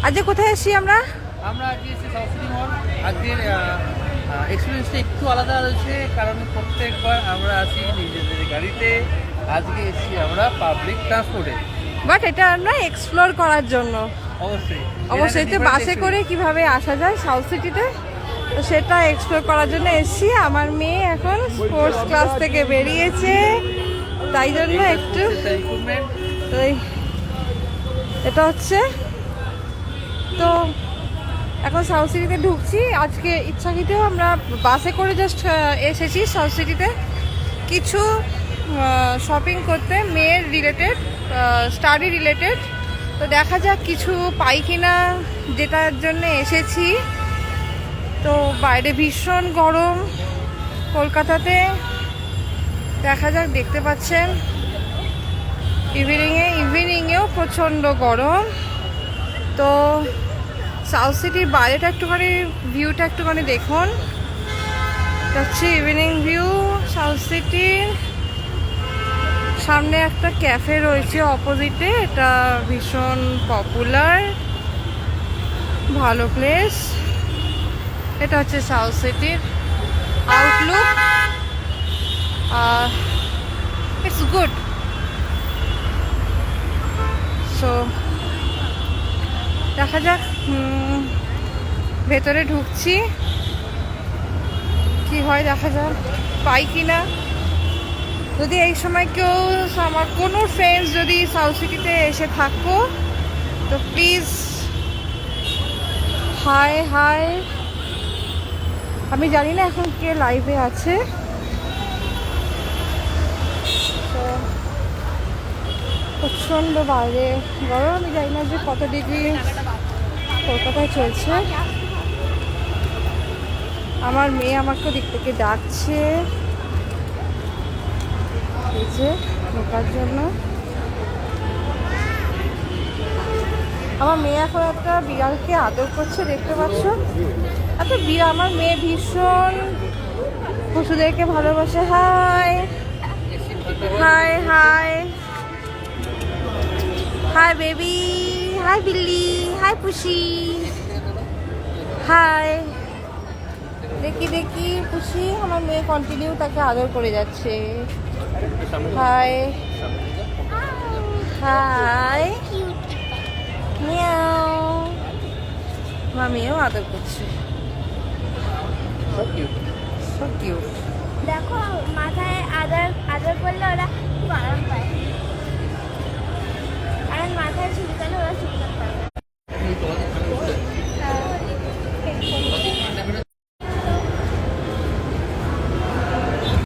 আজকে কোথায় এসেছি আমরা? আমরা আজকে এসেছি সাউথ সিটি মল। আজকের এক্সপিরিয়েন্সটা একটু আলাদা রয়েছে, কারণ প্রত্যেকবার আমরা আসি নিজেদের গাড়িতে, আজকে এসেছি আমরা পাবলিক ট্রান্সপোর্টে। বাট এটা আমরা এক্সপ্লোর করার জন্য। অবশ্যই অবশ্যই তো বাসে করে কিভাবে আসা যায় সাউথ সিটিতে, তো সেটা এক্সপ্লোর করার জন্য এসেছি। আমার মেয়ে এখন স্পোর্টস ক্লাস থেকে বেরিয়েছে, তাই জন্য একটু ওই এটা হচ্ছে। তো এখন সাউথ সিটিতে ঢুকছি। আজকে ইচ্ছাকৃতও আমরা বাসে করে জাস্ট এসেছি সাউথ সিটিতে কিছু শপিং করতে, মেয়ের রিলেটেড, স্টাডি রিলেটেড। তো দেখা যাক কিছু পাই কিনা, যেটার জন্য এসেছি। তো বাইরে ভীষণ গরম কলকাতাতে, দেখা যাক। দেখতে পাচ্ছেন ইভিনিংয়েও প্রচণ্ড গরম। তো সাউথ সিটির বাইরেটা একটুখানি, ভিউটা একটুখানি দেখুন। এটা হচ্ছে ইভিনিং ভিউ সাউথ সিটির। সামনে একটা ক্যাফে রয়েছে অপোজিটে, এটা ভীষণ পপুলার, ভালো প্লেস। এটা হচ্ছে সাউথ সিটির আউটলুক। It's good. সো দেখা যাক, ভেতরে ঢুকছি, কি হয় দেখা যাক পাই কিনা। যদি এই সময় কেউ, আমার কোনো ফ্রেন্ডস যদি সাউথ সিটিতে এসে থাকো, তো প্লিজ হাই হাই। আমি জানি না এখন কে লাইভে আছে। তো প্রচণ্ড বাইরে গরম, আমি জানি না যে কত ডিগ্রি কলকাতায় চলছে। আমার মেয়ে আমাকে দিক থেকে ডাকছে এই যে ঢোকার জন্য। আমার মেয়ে এখন একটা বিড়ালকে আদর করছে, দেখতে পাচ্ছ। আচ্ছা বিড়াল, আমার মেয়ে ভীষণ পশুদেরকে ভালোবাসে। Hi hi hi hi baby, hi বিল্লি, হাই পুষি, হাই। দেখি দেখি পুষি, আমার মেয়ে কন্টিনিউ তাকে আদর করে যাচ্ছে। হাই হাই মিয়াও, আমার মেয়েও আদর করছে। So cute. দেখো মাথায় আদর আদর করলে ওরা খুব আরাম পায়, কারণ মাথায়